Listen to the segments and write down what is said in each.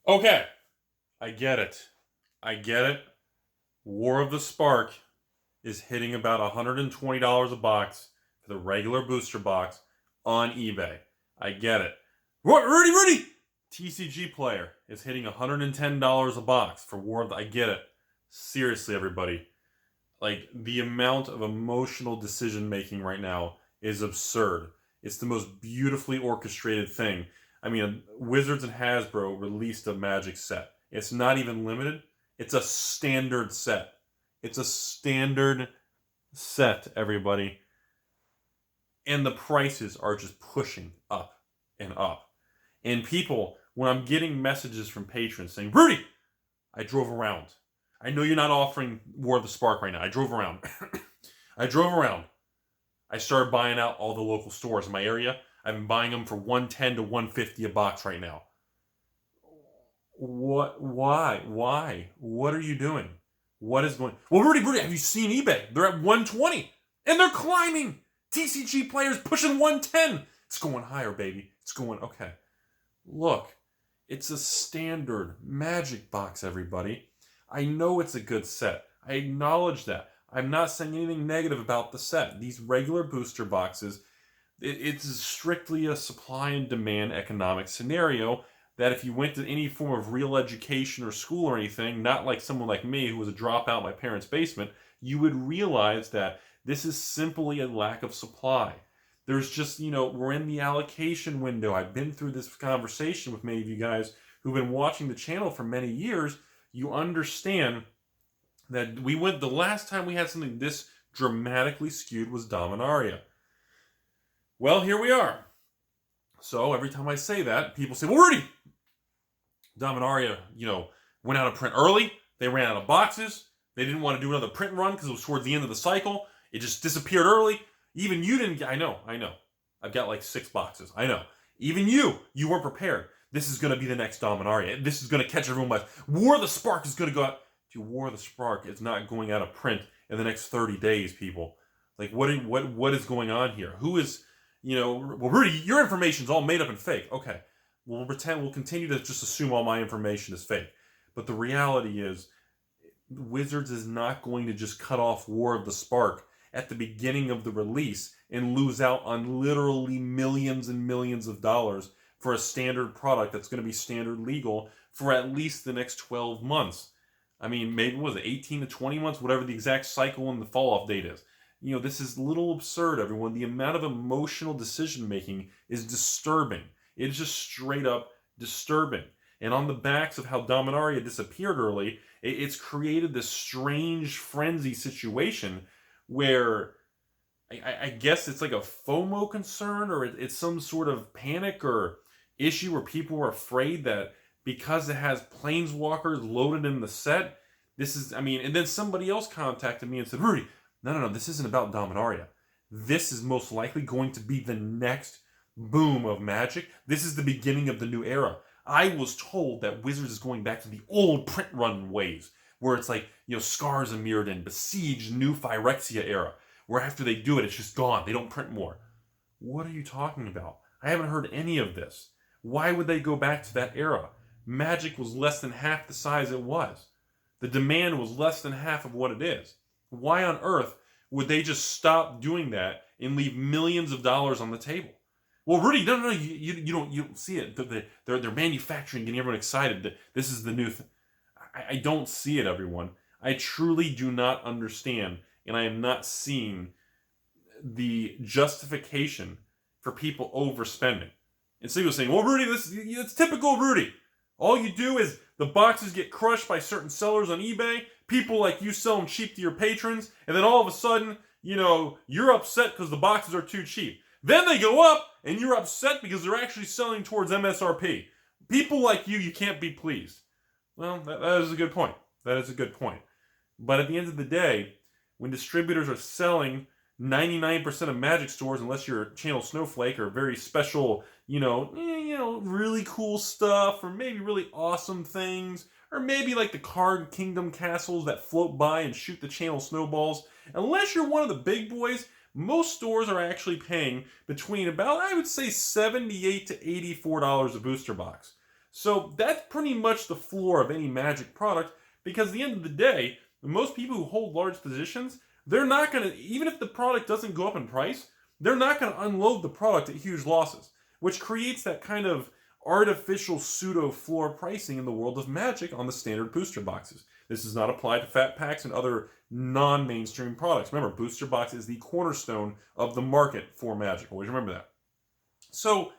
Okay, I get it. I get it. War of the Spark is hitting about $120 a box for the regular booster box on eBay. I get it. Rudy! TCG player is hitting $110 a box for War of the... I get it. Seriously, everybody. Like, the amount of emotional decision making right now is absurd. It's the most beautifully orchestrated thing. I mean, Wizards and Hasbro released a Magic set. It's not even limited. It's a standard set. It's a standard set, everybody. And the prices are just pushing up and up. And people, when I'm getting messages from patrons saying, Rudy, I drove around. I know you're not offering War of the Spark right now. I drove around. I started buying out all the local stores in my area. I've been buying them for $110 to $150 a box right now. What? Why? What are you doing? What is going... Well, Rudy, have you seen eBay? They're at $120. And they're climbing. TCG players pushing $110. It's going higher, baby. It's going... Okay. Look. It's a standard Magic box, everybody. I know it's a good set. I acknowledge that. I'm not saying anything negative about the set. These regular booster boxes, it's strictly a supply and demand economic scenario that if you went to any form of real education or school or anything, not like someone like me who was a dropout in my parents' basement, you would realize that this is simply a lack of supply. There's just, we're in the allocation window. I've been through this conversation with many of you guys who've been watching the channel for many years. You understand that the last time we had something this dramatically skewed was Dominaria. Well, here we are. So every time I say that, people say, well, Rudy, Dominaria, went out of print early. They ran out of boxes. They didn't want to do another print run because it was towards the end of the cycle. It just disappeared early. Even you didn't get... I know. I've got like 6 boxes. I know. Even you weren't prepared. This is going to be the next Dominaria. This is going to catch everyone by... War of the Spark is going to go out... Dude, War of the Spark is not going out of print in the next 30 days, people. Like, what is going on here? Who is... well, Rudy, your information's all made up and fake. Okay. We'll continue to just assume all my information is fake. But the reality is, Wizards is not going to just cut off War of the Spark at the beginning of the release and lose out on literally millions and millions of dollars for a standard product that's going to be standard legal for at least the next 12 months. I mean, maybe, what was it, 18 to 20 months, whatever the exact cycle and the fall-off date is. This is a little absurd, everyone. The amount of emotional decision-making is disturbing. It's just straight up disturbing. And on the backs of how Dominaria disappeared early, it's created this strange frenzy situation where I guess it's like a FOMO concern, or it's some sort of panic or issue where people are afraid that because it has Planeswalkers loaded in the set, and then somebody else contacted me and said, Rudy, no, this isn't about Dominaria. This is most likely going to be the next boom of Magic. This is the beginning of the new era. I was told that Wizards is going back to the old print run ways, where it's like, Scars and Mirrodin, Besiege, new Phyrexia era, where after they do it, it's just gone. They don't print more. What are you talking about? I haven't heard any of this. Why would they go back to that era? Magic was less than half the size it was. The demand was less than half of what it is. Why on earth would they just stop doing that and leave millions of dollars on the table? Well, Rudy, no, you don't see it. They're manufacturing, getting everyone excited. This is the new thing. I don't see it, everyone. I truly do not understand, and I am not seeing the justification for people overspending. And some people saying, well, Rudy, it's typical Rudy. All you do is the boxes get crushed by certain sellers on eBay. People like you sell them cheap to your patrons, and then all of a sudden, you're upset because the boxes are too cheap. Then they go up, and you're upset because they're actually selling towards MSRP. People like you can't be pleased. Well, that is a good point. That is a good point. But at the end of the day, when distributors are selling 99% of Magic stores, unless you're Channel Snowflake or very special, really cool stuff, or maybe really awesome things, or maybe like the card kingdom castles that float by and shoot the channel snowballs, unless you're one of the big boys, most stores are actually paying between about, I would say, $78 to $84 a booster box. So that's pretty much the floor of any Magic product, because at the end of the day, most people who hold large positions, they're not going to, even if the product doesn't go up in price, they're not going to unload the product at huge losses, which creates that kind of artificial pseudo floor pricing in the world of Magic on the standard booster boxes. This does not apply to fat packs and other non-mainstream products. Remember, booster box is the cornerstone of the market for Magic. Always remember that. So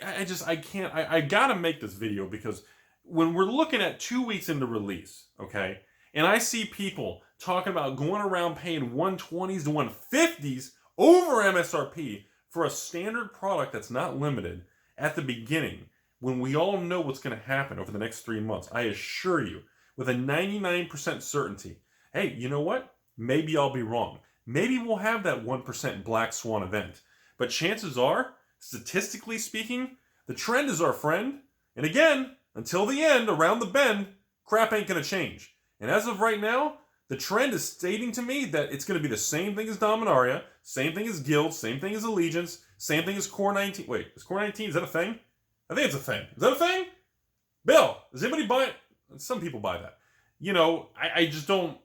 I gotta make this video, because when we're looking at 2 weeks into release, okay, and I see people talking about going around paying 120s to 150s over MSRP for a standard product that's not limited at the beginning, when we all know what's going to happen over the next 3 months, I assure you, with a 99% certainty, hey, you know what? Maybe I'll be wrong. Maybe we'll have that 1% black swan event. But chances are, statistically speaking, the trend is our friend. And again, until the end, around the bend, crap ain't going to change. And as of right now, the trend is stating to me that it's going to be the same thing as Dominaria, same thing as Guild, same thing as Allegiance, same thing as Core 19. Wait, is Core 19, is that a thing? I think it's a thing. Is that a thing? Bill, does anybody buy it? Some people buy that. You know, I just don't,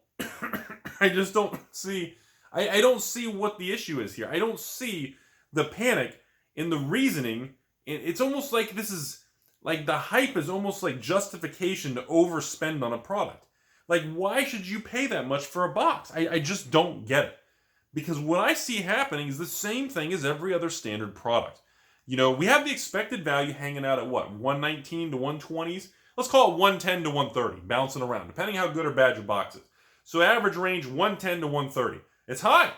I just don't see, I don't see what the issue is here. I don't see the panic in the reasoning. It's almost like this is, like the hype is almost like justification to overspend on a product. Like, why should you pay that much for a box? I just don't get it. Because what I see happening is the same thing as every other standard product. You know, we have the expected value hanging out at what, 119 to 120s? Let's call it 110 to 130, bouncing around, depending how good or bad your box is. So average range 110 to 130. It's high.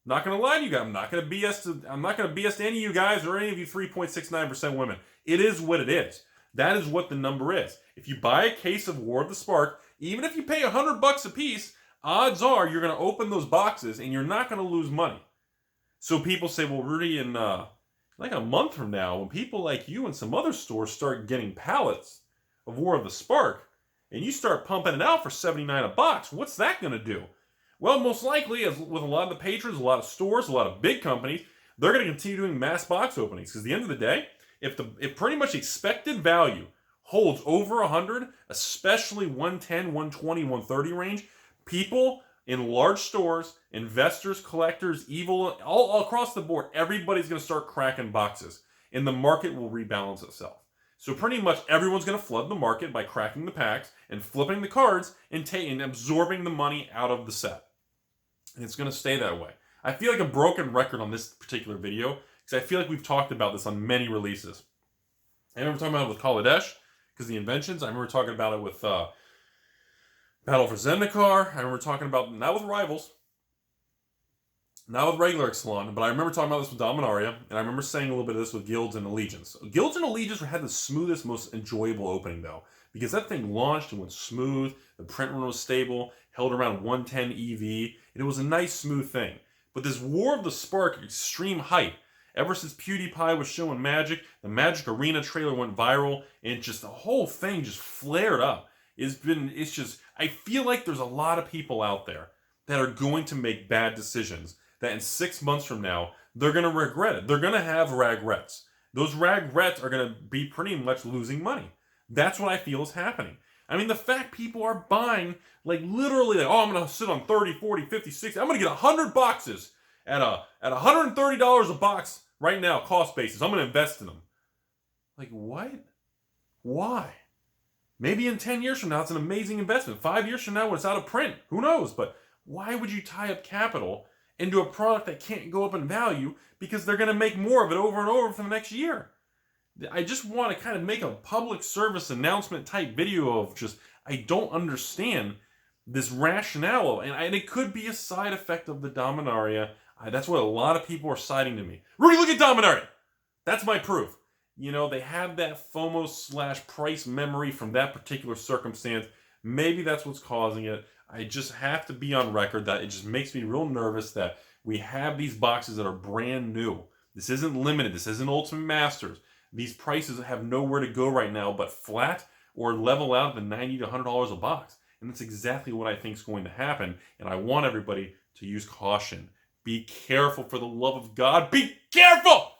Not going to lie to you guys. I'm not going to BS to any of you guys or any of you 3.69% women. It is what it is. That is what the number is. If you buy a case of War of the Spark, even if you pay $100 a piece, odds are you're going to open those boxes and you're not going to lose money. So people say, well, Rudy, in like a month from now, when people like you and some other stores start getting pallets of War of the Spark, and you start pumping it out for $79 a box, what's that going to do? Well, most likely, as with a lot of the patrons, a lot of stores, a lot of big companies, they're going to continue doing mass box openings. Because at the end of the day, if pretty much expected value holds over 100, especially 110, 120, 130 range, people in large stores, investors, collectors, evil, all across the board, everybody's going to start cracking boxes, and the market will rebalance itself. So pretty much everyone's going to flood the market by cracking the packs and flipping the cards and absorbing the money out of the set. And it's going to stay that way. I feel like a broken record on this particular video, because I feel like we've talked about this on many releases. I remember talking about it with Kaladesh, because the inventions. I remember talking about it with Battle for Zendikar. I remember talking about, not with Rivals, not with regular Ixalan, but I remember talking about this with Dominaria, and I remember saying a little bit of this with Guilds and Allegiance. Guilds and Allegiance had the smoothest, most enjoyable opening, though, because that thing launched and went smooth, the print run was stable, held around 110 EV, and it was a nice, smooth thing. But this War of the Spark extreme hype, ever since PewDiePie was showing Magic, the Magic Arena trailer went viral, and just the whole thing just flared up. I feel like there's a lot of people out there that are going to make bad decisions that in 6 months from now, they're going to regret it. They're going to have regrets. Those regrets are going to be pretty much losing money. That's what I feel is happening. I mean, the fact people are buying, like literally, like, oh, I'm going to sit on 30, 40, 50, 60. I'm going to get 100 boxes at $130 a box right now, cost basis. I'm going to invest in them. Like, what? Why? Maybe in 10 years from now, it's an amazing investment. 5 years from now, when it's out of print, who knows? But why would you tie up capital into a product that can't go up in value because they're going to make more of it over and over for the next year? I just want to kind of make a public service announcement type video of just, I don't understand this rationale. And it could be a side effect of the Dominaria. That's what a lot of people are citing to me. Rudy, look at Dominaria! That's my proof. You know, they have that FOMO / price memory from that particular circumstance. Maybe that's what's causing it. I just have to be on record that it just makes me real nervous that we have these boxes that are brand new. This isn't limited. This isn't Ultimate Masters. These prices have nowhere to go right now but flat or level out at the $90 to $100 a box. And that's exactly what I think is going to happen. And I want everybody to use caution. Be careful, for the love of God. Be careful!